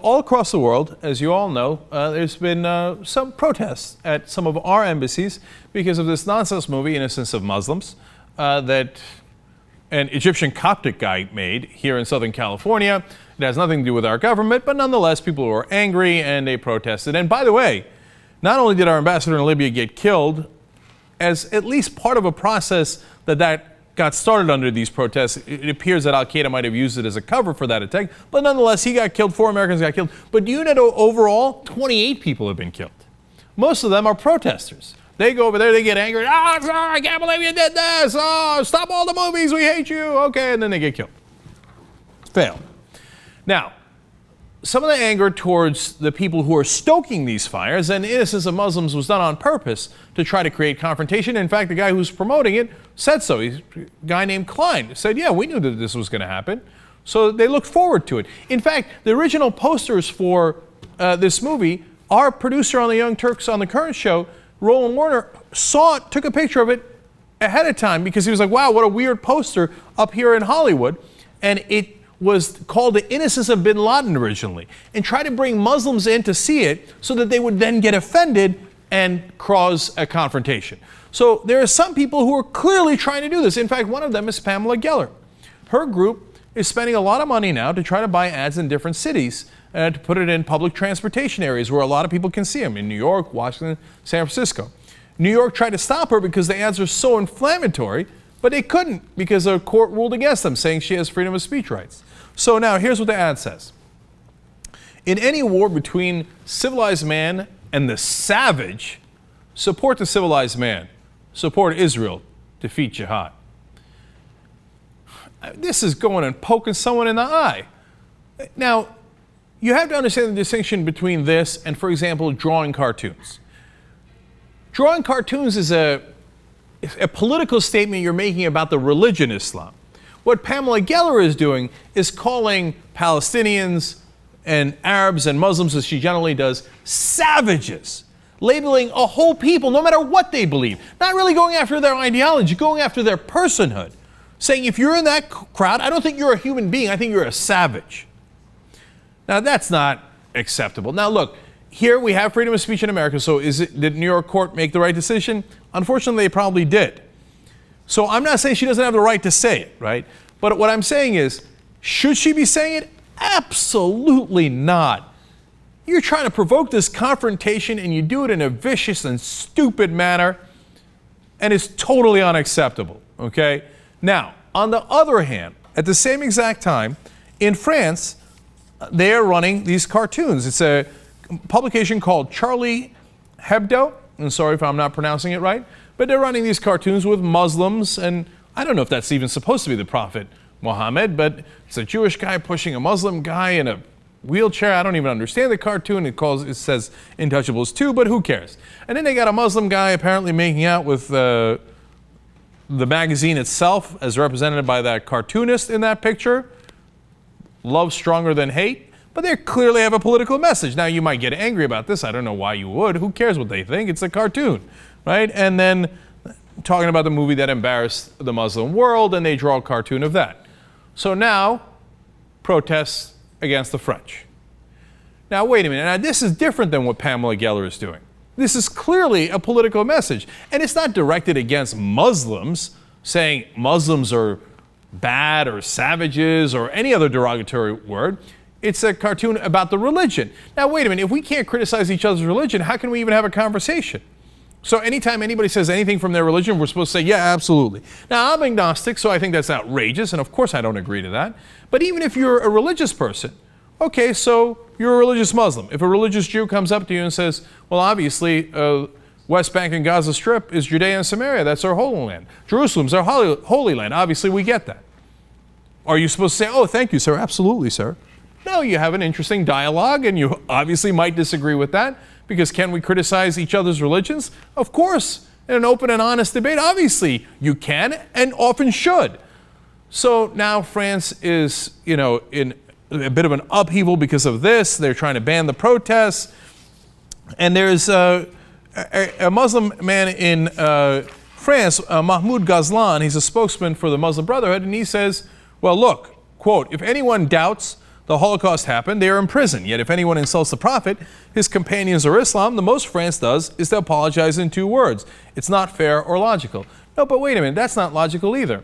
all across the world, as you all know, there's been some protests at some of our embassies because of this nonsense movie, Innocence of Muslims, that an Egyptian Coptic guy made here in Southern California. It has nothing to do with our government, but nonetheless, people were angry and they protested. And by the way, not only did our ambassador in Libya get killed, as at least part of a process that got started under these protests, it appears that Al-Qaeda might have used it as a cover for that attack, but nonetheless, he got killed, 4 Americans got killed. But do you know overall, 28 people have been killed. Most of them are protesters. They go over there, they get angry, I can't believe you did this, stop all the movies, we hate you, okay, and then they get killed. Fail. Now, some of the anger towards the people who are stoking these fires and Innocence of Muslims was done on purpose to try to create confrontation. In fact, the guy who's promoting it said so. He's a guy named Klein said, yeah, we knew that this was going to happen. So they looked forward to it. In fact, the original posters for this movie, our producer on the Young Turks on the current show, Roland Warner, saw it, took a picture of it ahead of time because he was like, wow, what a weird poster up here in Hollywood. And it was called The Innocence of Bin Laden originally, and tried to bring Muslims in to see it so that they would then get offended and cause a confrontation. So there are some people who are clearly trying to do this. In fact, one of them is Pamela Geller. Her group is spending a lot of money now to try to buy ads in different cities to put it in public transportation areas where a lot of people can see them, in New York, Washington, San Francisco. New York tried to stop her because the ads are so inflammatory, but they couldn't because a court ruled against them, saying she has freedom of speech rights. So now here's what the ad says. In any war between civilized man and the savage, support the civilized man. Support Israel. Defeat jihad. This is going and poking someone in the eye. Now, you have to understand the distinction between this and, for example, drawing cartoons. Drawing cartoons is a political statement you're making about the religion Islam. What Pamela Geller is doing is calling Palestinians and Arabs and Muslims, as she generally does, savages, labeling a whole people, no matter what they believe, not really going after their ideology, going after their personhood, saying if you're in that crowd, I don't think you're a human being, I think you're a savage. Now that's not acceptable. Now look, here we have freedom of speech in America, so did New York court make the right decision? Unfortunately, they probably did. So I'm not saying she doesn't have the right to say it, right? But what I'm saying is, should she be saying it? Absolutely not. You're trying to provoke this confrontation and you do it in a vicious and stupid manner, and it's totally unacceptable, okay? Now, on the other hand, at the same exact time, in France, they are running these cartoons. It's a publication called Charlie Hebdo. I'm sorry if I'm not pronouncing it right. But they're running these cartoons with Muslims, and I don't know if that's even supposed to be the Prophet Muhammad, but it's a Jewish guy pushing a Muslim guy in a wheelchair. I don't even understand the cartoon. It says Intouchables 2, but who cares? And then they got a Muslim guy apparently making out with the magazine itself, as represented by that cartoonist in that picture. Love stronger than hate. But they clearly have a political message. Now, you might get angry about this. I don't know why you would. Who cares what they think? It's a cartoon, right? And then talking about the movie that embarrassed the Muslim world, and they draw a cartoon of that. So now, protests against the French. Now, wait a minute. Now, this is different than what Pamela Geller is doing. This is clearly a political message. And it's not directed against Muslims, saying Muslims are bad or savages or any other derogatory word. It's a cartoon about the religion. Now, wait a minute. If we can't criticize each other's religion, how can we even have a conversation? So anytime anybody says anything from their religion, we're supposed to say, yeah, absolutely. Now, I'm agnostic, so I think that's outrageous, and of course I don't agree to that. But even if you're a religious person, okay, so you're a religious Muslim. If a religious Jew comes up to you and says, well, obviously, West Bank and Gaza Strip is Judea and Samaria. That's our holy land. Jerusalem's our holy land. Obviously, we get that. Are you supposed to say, oh, thank you, sir. Absolutely, sir. No, you have an interesting dialogue, and you obviously might disagree with that, because can we criticize each other's religions? Of course, in an open and honest debate, obviously you can and often should. So now France is, in a bit of an upheaval because of this. They're trying to ban the protests. And there's a Muslim man in France, Mahmoud Ghazlan. He's a spokesman for the Muslim Brotherhood, and he says, well, look, quote, if anyone doubts The Holocaust happened, they are in prison. Yet if anyone insults the Prophet, his companions, or Islam, the most France does is to apologize in 2 words. It's not fair or logical. No, but wait a minute, that's not logical either.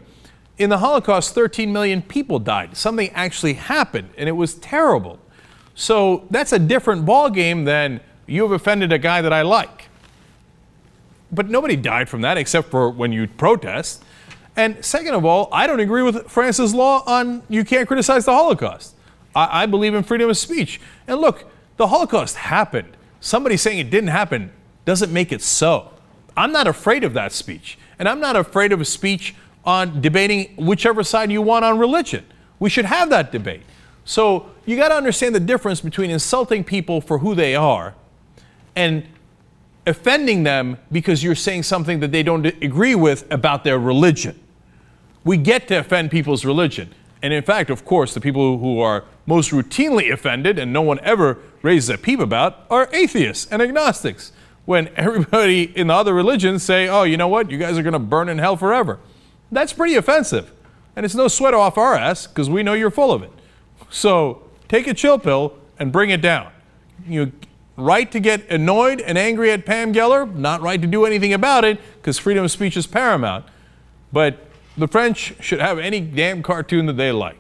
In the Holocaust, 13 million people died. Something actually happened, and it was terrible. So that's a different ballgame than you have offended a guy that I like. But nobody died from that except for when you protest. And second of all, I don't agree with France's law on you can't criticize the Holocaust. I believe in freedom of speech. And look, the Holocaust happened. Somebody saying it didn't happen doesn't make it so. I'm not afraid of that speech. And I'm not afraid of a speech on debating whichever side you want on religion. We should have that debate. So you got to understand the difference between insulting people for who they are and offending them because you're saying something that they don't agree with about their religion. We get to offend people's religion. And in fact, of course, the people who are most routinely offended and no one ever raises a peep about are atheists and agnostics. When everybody in the other religions say, oh, you know what, you guys are going to burn in hell forever. That's pretty offensive. And it's no sweat off our ass because we know you're full of it. So take a chill pill and bring it down. You're right to get annoyed and angry at Pam Geller, not right to do anything about it because freedom of speech is paramount. But the French should have any damn cartoon that they like.